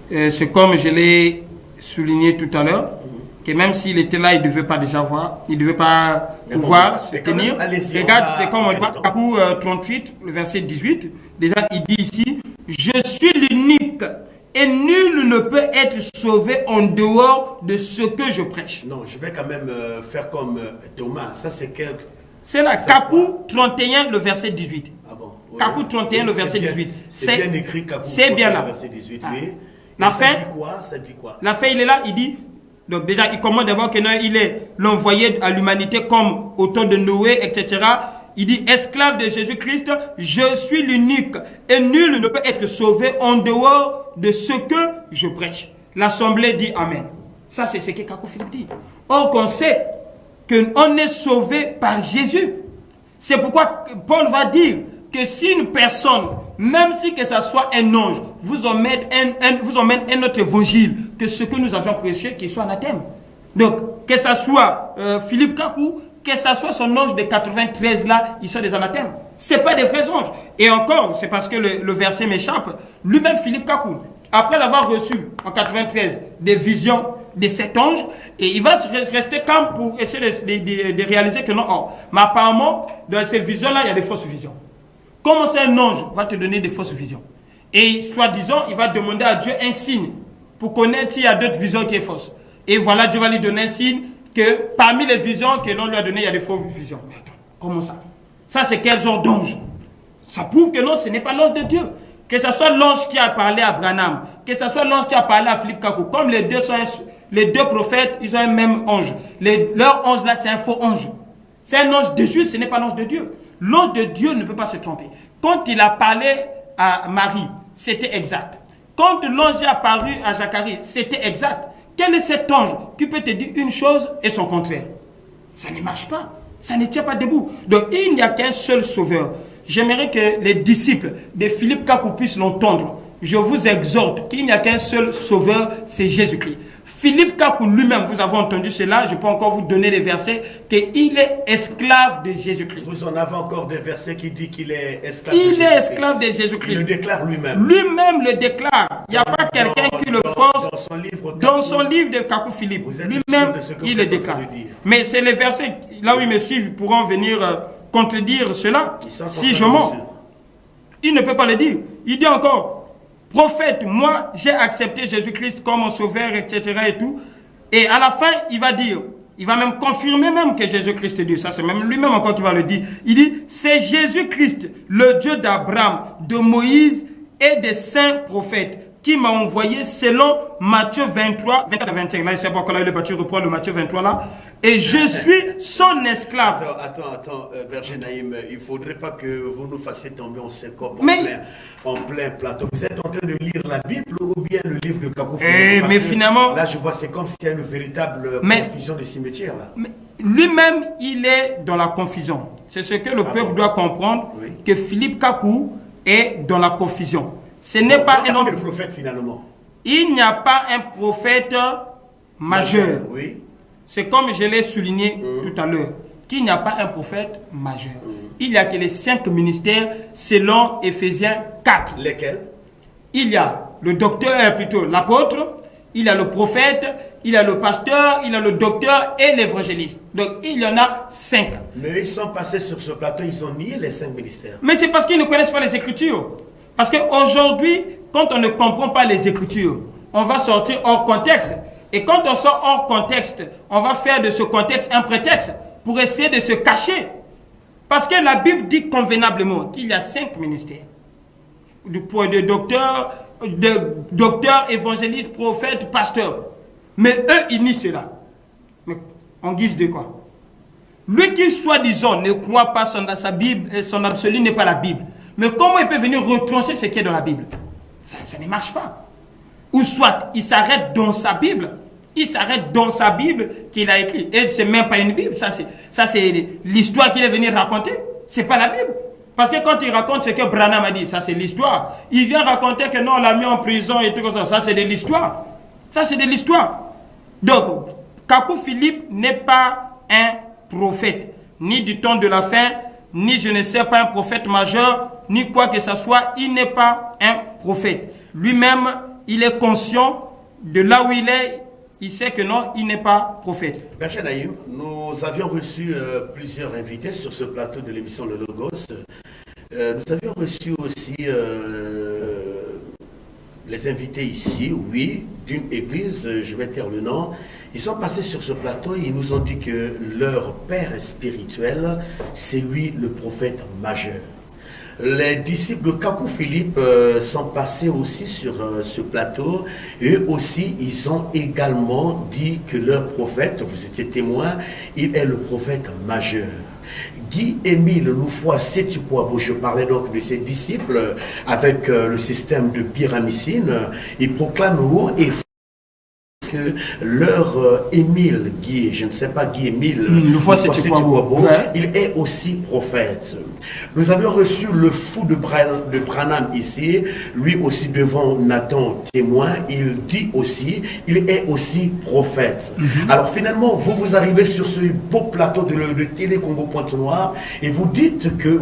c'est comme je l'ai souligné tout à l'heure, que même s'il était là, il ne devait pas déjà voir, il ne devait pas pouvoir se tenir. Regarde, c'est comme on voit, Kakou 38, le verset 18, déjà il dit ici, je suis l'unique. Et nul ne peut être sauvé en dehors de ce que je prêche. Non, je vais quand même faire comme Thomas. Ça, c'est quel... C'est là, Kakou 31, le verset 18. Ah bon? Oui. Kakou 31, le verset 18. C'est bien écrit, Kakou 31, c'est bien là. Le verset 18, oui. La ça fin, dit quoi? Ça dit quoi? La fin, il est là, il dit... Donc déjà, il commande d'abord qu'il est l'envoyé à l'humanité comme au temps de Noé, etc. Il dit, esclave de Jésus-Christ, je suis l'unique et nul ne peut être sauvé en dehors de ce que je prêche. L'Assemblée dit Amen. Ça, c'est ce que Kakou Philippe dit. Or, qu'on sait qu'on est sauvé par Jésus. C'est pourquoi Paul va dire que si une personne, même si que ça soit un ange, vous emmène un autre évangile que ce que nous avions prêché, qu'il soit anathème. Donc, que ça soit Philippe Kakou, que ça soit son ange de 93 là, ils sont des anathèmes. Ce n'est pas des vrais anges. Et encore, c'est parce que le verset m'échappe, lui-même Philippe Kakou, après l'avoir reçu en 93 des visions de cet ange, et il va rester calme pour essayer de réaliser que non, mais apparemment, dans ces visions-là, il y a des fausses visions. Comment c'est un ange va te donner des fausses visions? Et soi-disant, il va demander à Dieu un signe pour connaître s'il y a d'autres visions qui sont fausses. Et voilà, Dieu va lui donner un signe que parmi les visions que l'on lui a données, il y a des fausses visions. Mais attends, comment ça? Ça, c'est quel genre d'ange? Ça prouve que non, ce n'est pas l'ange de Dieu. Que ce soit l'ange qui a parlé à Branham, que ce soit l'ange qui a parlé à Philippe Kakou, comme les deux prophètes, ils ont un même ange. Leur ange là, c'est un faux ange. C'est un ange de Dieu, ce n'est pas l'ange de Dieu. L'ange de Dieu ne peut pas se tromper. Quand il a parlé à Marie, c'était exact. Quand l'ange est apparu à Zacharie, c'était exact. Quel est cet ange qui peut te dire une chose et son contraire? Ça ne marche pas. Ça ne tient pas debout. Donc, il n'y a qu'un seul sauveur. J'aimerais que les disciples de Philippe Kakou puissent l'entendre. Je vous exhorte qu'il n'y a qu'un seul sauveur, c'est Jésus-Christ. Philippe Kakou lui-même, vous avez entendu cela, je peux encore vous donner des versets, qu'il est esclave de Jésus-Christ. Vous en avez encore des versets qui disent qu'il est esclave de Jésus-Christ. Il est esclave de Jésus-Christ. Il le déclare lui-même. Lui-même le déclare. Il n'y a pas quelqu'un qui le force. Dans son livre de Kakou Philippe, lui-même, il le déclare. Mais c'est les versets, là où ils me suivent, ils pourront venir contredire cela. Si je mens, il ne peut pas le dire. Il dit encore, prophète, moi, j'ai accepté Jésus-Christ comme mon sauveur, etc. et tout. Et à la fin, il va dire, il va même confirmer même que Jésus-Christ est Dieu. Ça, c'est même lui-même encore qui va le dire. Il dit, c'est Jésus-Christ, le Dieu d'Abraham, de Moïse et des saints prophètes, qui m'a envoyé selon Matthieu 23, 24 à 25. Là, il ne sait pas quand le Matthieu reprend le Matthieu 23 là. Et je suis son esclave. Attends, Berger Naïm, il ne faudrait pas que vous nous fassiez tomber en syncope en plein plateau. Vous êtes en train de lire la Bible ou bien le livre de Kakou Philippe? Mais finalement... Là, je vois, c'est comme s'il y a une véritable confusion des cimetières. Lui-même, il est dans la confusion. C'est ce que le peuple doit comprendre, que Philippe Kakou est dans la confusion. Ce n'est pas un homme de prophète finalement. Il n'y a pas un prophète majeur. Oui. C'est comme je l'ai souligné tout à l'heure, qu'il n'y a pas un prophète majeur. Il y a que les 5 ministères selon Éphésiens 4. Lesquels? Il y a le docteur, plutôt l'apôtre, il y a le prophète, il y a le pasteur, il y a le docteur et l'évangéliste. Donc il y en a 5. Mais ils sont passés sur ce plateau, ils ont nié les 5 ministères. Mais c'est parce qu'ils ne connaissent pas les Écritures. Parce qu'aujourd'hui, quand on ne comprend pas les Écritures, on va sortir hors contexte. Et quand on sort hors contexte, on va faire de ce contexte un prétexte pour essayer de se cacher. Parce que la Bible dit convenablement qu'il y a 5 ministères. De docteurs, évangélistes, prophètes, pasteurs. Mais eux, ils nient cela. Mais en guise de quoi? Lui qui, soi-disant, ne croit pas sa Bible, et son absolu n'est pas la Bible. Mais comment il peut venir retrancher ce qui est dans la Bible? Ça ne marche pas. Ou soit, il s'arrête dans sa Bible. Il s'arrête dans sa Bible qu'il a écrit. Et ce n'est même pas une Bible. Ça, c'est l'histoire qu'il est venu raconter. Ce n'est pas la Bible. Parce que quand il raconte ce que Branham a dit, ça c'est l'histoire. Il vient raconter que non, on l'a mis en prison et tout comme ça. Ça c'est de l'histoire. Ça c'est de l'histoire. Donc, Kakou Philippe n'est pas un prophète. Ni du temps de la fin, ni je ne sais pas un prophète majeur, ni quoi que ce soit. Il n'est pas un prophète. Lui-même, il est conscient de là où il est. Il sait que non, il n'est pas prophète. Berger Naïm, nous avions reçu plusieurs invités sur ce plateau de l'émission Le Logos. Nous avions reçu aussi les invités ici, oui, d'une église, je vais taire le nom. Ils sont passés sur ce plateau et ils nous ont dit que leur père spirituel, c'est lui le prophète majeur. Les disciples de Kakou Philippe sont passés aussi sur ce plateau et aussi ils ont également dit que leur prophète, vous étiez témoin, il est le prophète majeur. Guy-Émile Loufoy Sétukwabo, je parlais donc de ses disciples avec le système de pyramicine, ils proclament haut et fort que leur Émile Guy, je ne sais pas Guy-Émile Loufoy Sétukwabo, il est aussi prophète. Nous avions reçu le fou de Branham ici, lui aussi devant Nathan témoin, il dit aussi, il est aussi prophète. Alors finalement, vous arrivez sur ce beau plateau de Télé Congo Pointe-Noire et vous dites que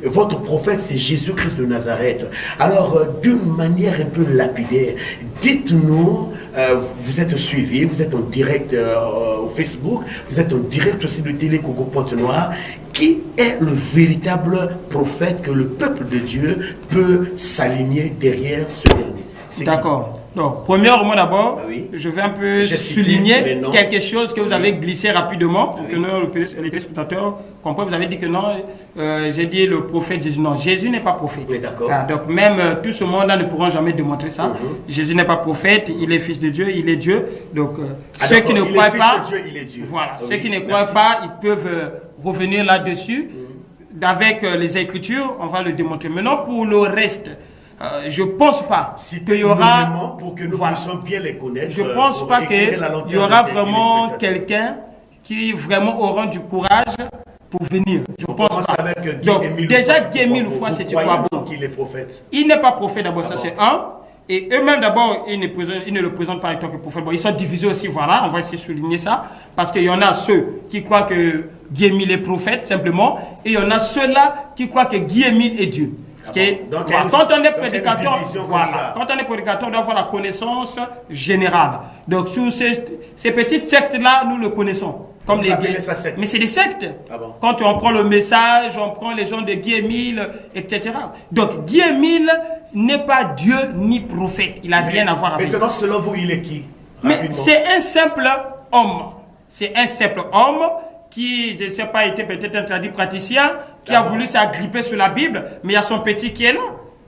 votre prophète c'est Jésus-Christ de Nazareth. Alors d'une manière un peu lapidaire, dites-nous, vous êtes suivi, vous êtes en direct au Facebook, vous êtes en direct aussi de Télé Congo Pointe-Noire. Qui est le véritable prophète que le peuple de Dieu peut s'aligner derrière ce dernier? D'accord. Donc, premièrement d'abord, je vais un peu souligner quelque chose que vous avez glissé rapidement pour que les téléspectateurs comprennent. Vous avez dit que non, j'ai dit le prophète Jésus. Non, Jésus n'est pas prophète. D'accord. Donc, même tout ce monde-là ne pourront jamais démontrer ça. Jésus n'est pas prophète, il est fils de Dieu, il est Dieu. Donc, ceux qui ne croient pas, voilà, ceux qui ne croient pas, ils peuvent revenir là-dessus. Avec les Écritures, on va le démontrer. Maintenant, pour le reste, je ne pense pas qu'il y aura... Pour que nous puissions bien les connaître. Je ne pense pas qu'il y aura vraiment quelqu'un qui vraiment aura du courage pour venir. Je ne pense pas. Donc, déjà, Guy-Émile Loufoy, c'est quoi? Il est prophète. Il n'est pas prophète d'abord, ça c'est un. Et eux-mêmes, d'abord, ils ne le présentent pas en tant que prophète. Bon, ils sont divisés aussi, voilà, on va essayer de souligner ça. Parce qu'il y en a ceux qui croient que Guy Émile est prophète, simplement. Et il y en a ceux-là qui croient que Guy Émile est Dieu. Quand on est prédicateur, quand on est prédicateur, on doit avoir la connaissance générale. Donc, sous ces petites sectes-là, nous le connaissons. Comme les mais c'est des sectes. Ah bon? Quand on prend le message, on prend les gens de Guy Émile, etc. Donc, Guy Émile n'est pas Dieu ni prophète. Il n'a rien à voir avec. Maintenant, selon vous, il est qui? Mais c'est un simple homme. C'est un simple homme qui, je ne sais pas, était peut-être un traduit praticien, qui a voulu s'agripper sur la Bible, mais il y a son petit qui est là,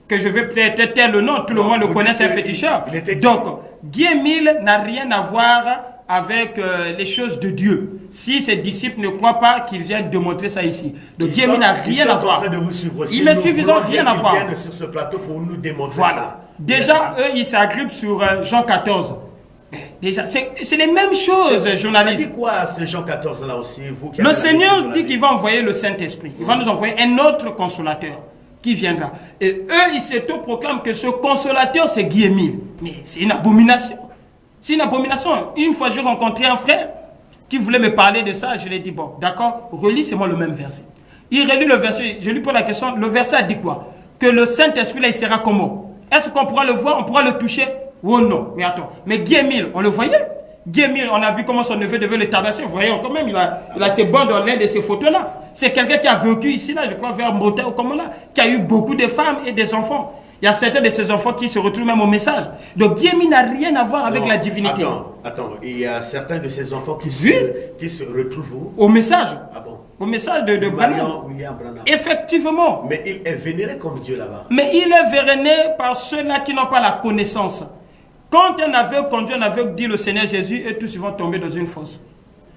que je vais peut-être taire le nom, tout le monde le connaît, c'est un féticheur. Donc, Guy Émile n'a rien à voir avec les choses de Dieu. Si ses disciples ne croient pas qu'ils viennent démontrer ça ici. Donc, Guy Émile n'a rien à voir. Ils me suivent, ils n'ont rien à voir. Ils viennent sur ce plateau pour nous démontrer voilà. Déjà, eux, ils s'agrippent sur Jean 14. Déjà, c'est les mêmes choses, journalistes. Ça dit quoi, ce Jean 14 là aussi, vous qui Le Seigneur dit qu'il va envoyer le Saint-Esprit. Il va nous envoyer un autre consolateur qui viendra. Et eux, ils s'auto-proclament que ce consolateur, c'est Guy Émile. Mais c'est une abomination. C'est une abomination. Une fois, j'ai rencontré un frère qui voulait me parler de ça. Je lui ai dit, bon, d'accord, relis, c'est moi le même verset. Il relit le verset. Je lui pose la question, le verset a dit quoi? Que le Saint-Esprit, là, il sera comment? Est-ce qu'on pourra le voir? On pourra le toucher? Oh non, mais attends. Mais Guy Émile, on le voyait? Guy Émile, on a vu comment son neveu devait le tabasser. Vous voyez, quand même, il a ses bandes dans l'un de ces photos-là. C'est quelqu'un qui a vécu ici, là, je crois, vers Mbota ou comme là, qui a eu beaucoup de femmes et des enfants. Il y a certains de ces enfants qui se retrouvent même au message. Donc, Guy Émile n'a rien à voir avec la divinité. Attends, il y a certains de ces enfants qui se retrouvent où? Au message. Ah bon? Au message de Branham. William Branham. Effectivement. Mais il est vénéré comme Dieu là-bas. Mais il est vénéré par ceux-là qui n'ont pas la connaissance. Quand un aveugle conduit un aveugle, dit le Seigneur Jésus, et tous ils vont tomber dans une fosse.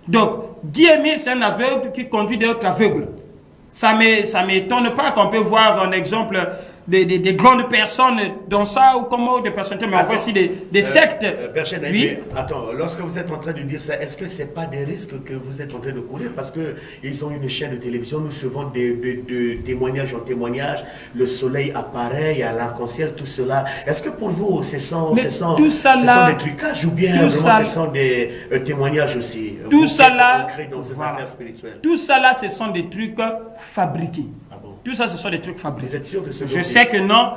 Donc, Guy Émile, c'est un aveugle qui conduit d'autres aveugles. Ça ne m'étonne pas qu'on peut voir un exemple des grandes personnes dans ça, ou comment des personnes, mais on voit aussi des sectes. Oui. Attends, lorsque vous êtes en train de dire ça, est-ce que ce n'est pas des risques que vous êtes en train de courir? Parce qu'ils ont une chaîne de télévision, nous suivons de témoignage en témoignage, le soleil apparaît, il y a l'arc-en-ciel, tout cela. Est-ce que pour vous, ce sont des trucages ou bien vraiment ce sont des témoignages aussi? Tout ça là, dans ces affaires spirituelles. Tout ça là, ce sont des trucs fabriqués. Ah bon? Tout ça, ce sont des trucs fabriqués. Vous êtes sûr de ce Je sais que non,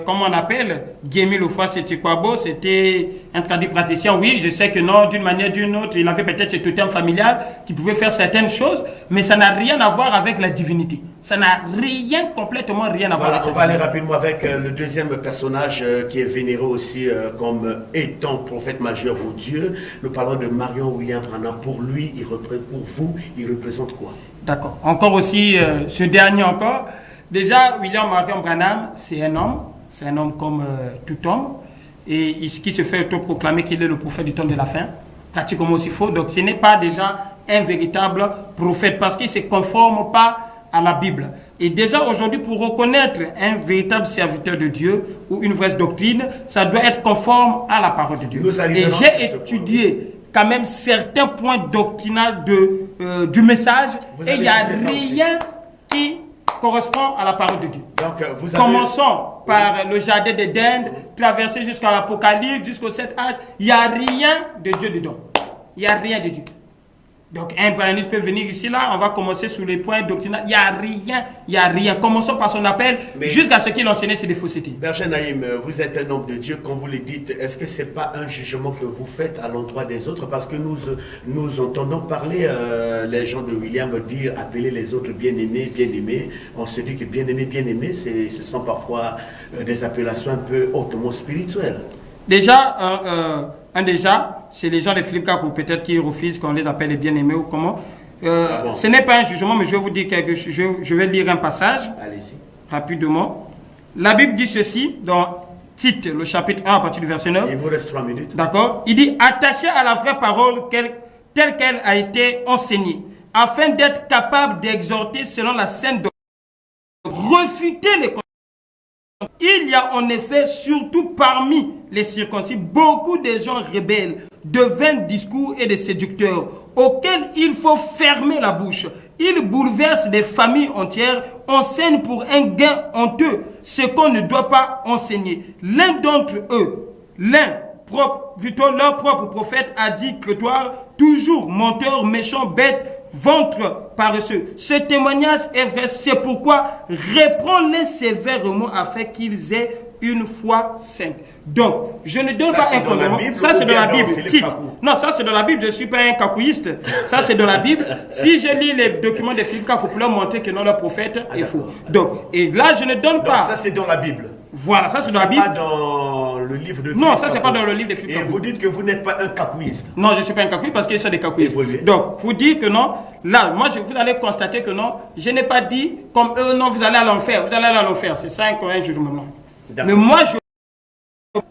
comment on appelle, Guy Émile au fois c'était quoi beau, c'était un traduit praticien, oui, je sais que non, d'une manière ou d'une autre, il avait peut-être ce totem familial qui pouvait faire certaines choses, mais ça n'a rien à voir avec la divinité. Ça n'a complètement rien à voir avec on va aller rapidement avec le deuxième personnage qui est vénéré aussi comme étant prophète majeur ou Dieu. Nous parlons de Marion William Branham. Pour lui, pour vous, il représente quoi? D'accord. Encore aussi, ce dernier encore. Déjà, William Marion Branham, c'est un homme comme tout homme, et qui se fait autoproclamer qu'il est le prophète du temps de la fin, pratiquement aussi faux. Donc ce n'est pas déjà un véritable prophète, parce qu'il ne se conforme pas à la Bible. Et déjà aujourd'hui, pour reconnaître un véritable serviteur de Dieu ou une vraie doctrine, ça doit être conforme à la parole de Dieu. Et j'ai étudié quand même certains points doctrinaux du message, et il n'y a rien qui correspond à la parole de Dieu. Donc, commençons par le jardin d'Éden, traverser jusqu'à l'Apocalypse, jusqu'au 7 âges. Il n'y a rien de Dieu dedans. Il n'y a rien de Dieu. Donc, un branhamiste peut venir ici, là, on va commencer sur les points doctrinaux. Il n'y a rien. Commençons par son appel, jusqu'à ce qu'il enseignait, c'est des faussetés. Berger Naïm, vous êtes un homme de Dieu, quand vous le dites, est-ce que ce n'est pas un jugement que vous faites à l'endroit des autres? Parce que nous entendons parler, les gens de William dire, appeler les autres bien-aimés, bien-aimés. On se dit que bien-aimé, bien-aimé, ce sont parfois des appellations un peu hautement spirituelles. Déjà, c'est les gens de Philippe Kakou, peut-être qui refusent qu'on les appelle les bien-aimés ou comment. Ce n'est pas un jugement, mais je vais vous dire quelque chose. Je vais lire un passage. Allez-y. Rapidement. La Bible dit ceci dans Tite, le chapitre 1, à partir du verset 9. Il vous reste 3 minutes. D'accord. Il dit, attachez à la vraie parole telle qu'elle a été enseignée, afin d'être capable d'exhorter selon la sainte doctrine. Refutez les contradictions. Il y a en effet, surtout parmi les circoncis, beaucoup de gens rebelles, de vains discours et de séducteurs, auxquels il faut fermer la bouche. Ils bouleversent des familles entières, enseignent pour un gain honteux ce qu'on ne doit pas enseigner. L'un d'entre eux, leur propre prophète a dit que toi, toujours menteur, méchant, bête, ventre paresseux. Ce témoignage est vrai, c'est pourquoi reprends-les sévèrement afin qu'ils aient une foi sainte. Donc, je ne donne pas un commandement. Ça, c'est de la Bible. Non, ça, c'est de la Bible. Je ne suis pas un cacouiste. Ça, c'est de la Bible. Si je lis les documents de Philippe Kakou pour leur montrer que non, leur prophète est faux. Donc, et là, je ne donne pas. Ça, c'est dans la Bible. Voilà, ça, c'est dans la Bible. Pas dans le livre de Philippe Non, ça, c'est pas dans le livre de Philippe Kakou. Et vous dites que vous n'êtes pas un cacouiste. Non, je ne suis pas un cacouiste parce qu'il y a des cacouistes. Donc, pour dire que non, là, moi, vous allez constater que non, je n'ai pas dit comme eux, non, vous allez à l'enfer. Vous allez à l'enfer. C'est ça un jugement. Mais moi, je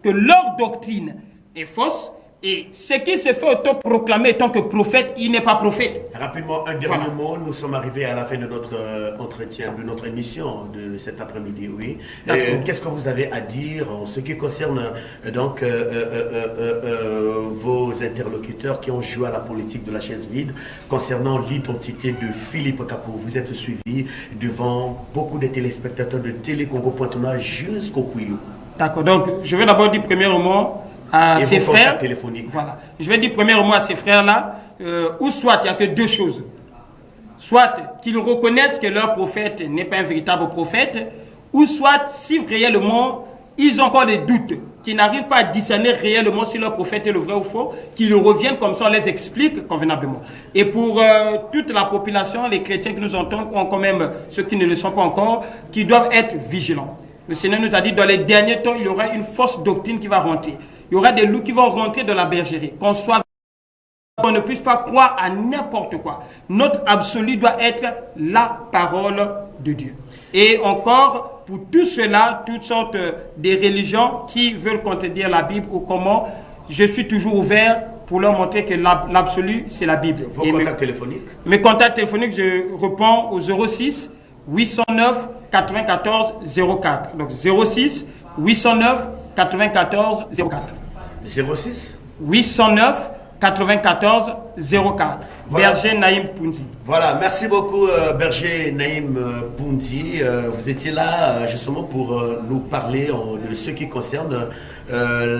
que leur doctrine est fausse et ce qui se fait autoproclamer tant que prophète, il n'est pas prophète. Rapidement, un dernier mot. Nous sommes arrivés à la fin de notre entretien, de notre émission de cet après-midi. Oui. Qu'est-ce que vous avez à dire en ce qui concerne donc vos interlocuteurs qui ont joué à la politique de la chaise vide concernant l'identité de Philippe Kakou? Vous êtes suivi devant beaucoup de téléspectateurs de Télé Congo.net jusqu'au Kouilou. D'accord, donc je vais d'abord dire premièrement à ses frères. Voilà. Je vais dire premièrement à ces frères-là, ou soit il n'y a que deux choses. Soit qu'ils reconnaissent que leur prophète n'est pas un véritable prophète, ou soit si réellement ils ont encore des doutes, qu'ils n'arrivent pas à discerner réellement si leur prophète est le vrai ou faux, qu'ils reviennent comme ça, on les explique convenablement. Et pour toute la population, les chrétiens qui nous entendent, ou quand même ceux qui ne le sont pas encore, qui doivent être vigilants. Le Seigneur nous a dit, dans les derniers temps, il y aura une fausse doctrine qui va rentrer. Il y aura des loups qui vont rentrer dans la bergerie. Qu'on ne puisse pas croire à n'importe quoi. Notre absolu doit être la parole de Dieu. Et encore, pour tout cela, toutes sortes de religions qui veulent contredire la Bible ou comment, je suis toujours ouvert pour leur montrer que l'absolu, c'est la Bible. Vos contacts téléphoniques? Mes contacts téléphoniques, je réponds au 06 809 94 04. Donc 06 809 94 04. 06 809 94 04. Voilà. Berger Naïm Pounzi. Voilà, merci beaucoup Berger Naïm Pounzi. Vous étiez là justement pour nous parler de ce qui concerne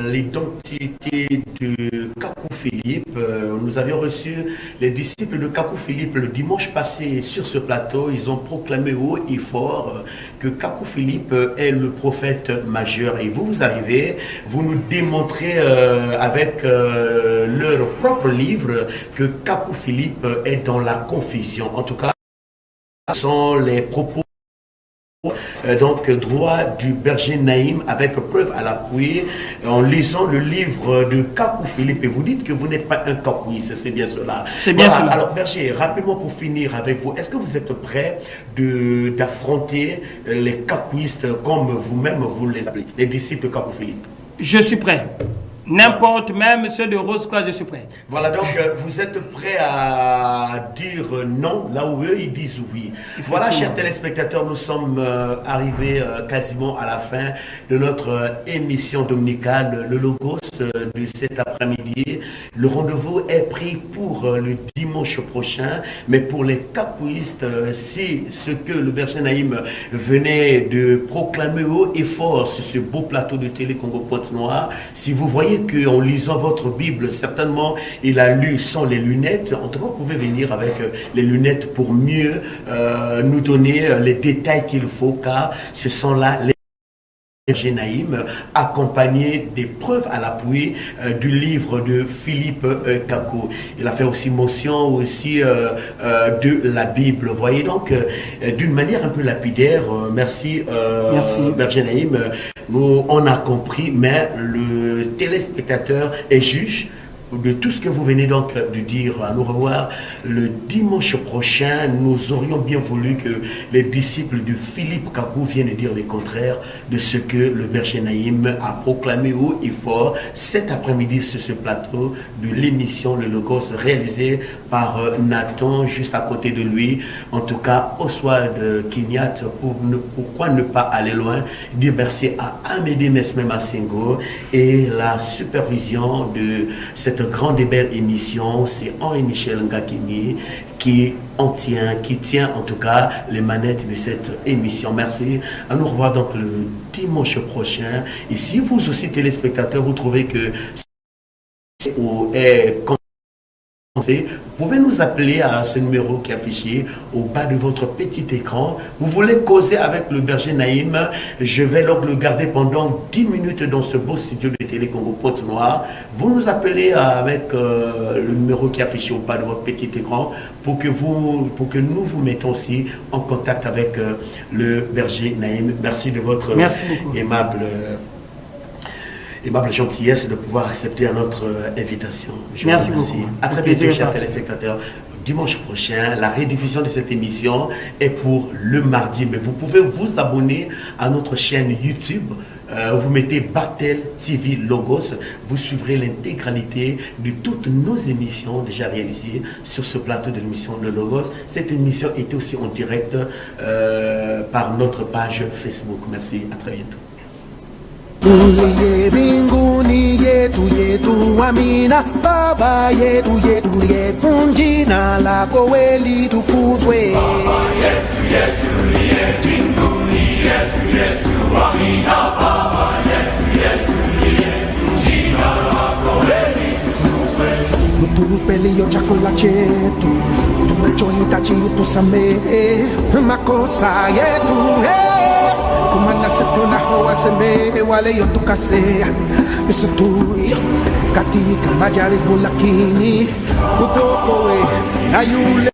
l'identité de Kakou Philippe. Nous avions reçu les disciples de Kakou Philippe le dimanche passé sur ce plateau. Ils ont proclamé haut et fort que Kakou Philippe est le prophète majeur. Et vous arrivez, vous nous démontrez avec leur propre livre que Kakou Philippe est dans la confusion. En tout cas, ce sont les propos donc droit du berger Naïm avec preuve à l'appui en lisant le livre de Kakou Philippe. Et vous dites que vous n'êtes pas un kakouiste, c'est bien cela. C'est bien cela. Alors berger, rapidement pour finir avec vous, est-ce que vous êtes prêt d'affronter les kakouistes comme vous-même vous les appelez, les disciples de Kakou Philippe? Je suis prêt. N'importe, même ceux de Rose, quoi, je suis prêt. Voilà, donc vous êtes prêts à dire non là où eux ils disent oui. Voilà, chers téléspectateurs, nous sommes arrivés quasiment à la fin de notre émission dominicale, le Logos de cet après-midi. Le rendez-vous est pris pour le dimanche prochain, mais pour les kakouistes, si ce que le berger Naïm venait de proclamer haut et fort sur ce beau plateau de Télé Congo.net, si vous voyez qu'en lisant votre Bible, certainement, il a lu sans les lunettes. En tout cas, vous pouvez venir avec les lunettes pour mieux nous donner les détails qu'il faut, car ce sont là les berger Naïm, accompagné des preuves à l'appui du livre de Philippe Kakou. Il a fait aussi mention aussi de la Bible. Vous voyez donc, d'une manière un peu lapidaire, merci. Berger Naïm, nous on a compris, mais le téléspectateur est juge. de tout ce que vous venez donc de dire, à nous revoir le dimanche prochain. Nous aurions bien voulu que les disciples de Philippe Kakou viennent dire le contraire de ce que le berger Naïm a proclamé haut et fort cet après-midi sur ce plateau de l'émission Le Logos réalisé par Nathan juste à côté de lui. En tout cas, Oswald Kinyat, pourquoi ne pas aller loin, dire merci à Amédée Mesmem Masengo et la supervision de cette grande et belle émission, c'est Henri-Michel Ngakini qui tient en tout cas les manettes de cette émission. Merci. À nous revoir donc le dimanche prochain. Et si vous aussi téléspectateurs, vous trouvez que vous pouvez nous appeler à ce numéro qui est affiché au bas de votre petit écran. Vous voulez causer avec le berger Naïm, je vais donc le garder pendant 10 minutes dans ce beau studio de Télé Congo Pointe-Noire. Vous nous appelez avec le numéro qui est affiché au bas de votre petit écran pour que nous vous mettons aussi en contact avec le berger Naïm. Merci de votre aimable gentillesse de pouvoir accepter notre invitation. Merci beaucoup. À très bientôt, chers téléspectateurs. Dimanche prochain, la rediffusion de cette émission est pour le mardi, mais vous pouvez vous abonner à notre chaîne YouTube. Vous mettez Bartel TV Logos, vous suivrez l'intégralité de toutes nos émissions déjà réalisées sur ce plateau de l'émission Le Logos. Cette émission était aussi en direct par notre page Facebook. Merci, à très bientôt. Uliye mbinguni yetu yetu, amina. Baba yetu yetu yetu, jina lako we litukuzwe. Baba yetu yetu mbinguni yetu yetu, amina. Baba yetu yetu, jina lako we litukuzwe. Utupe leo chakula chetu, tunachohitaji utusamehe makosa yetu. Kumana setuna hawa sembe wale yotukasea Yusutuyo katika majaribu lakini utokowe na yule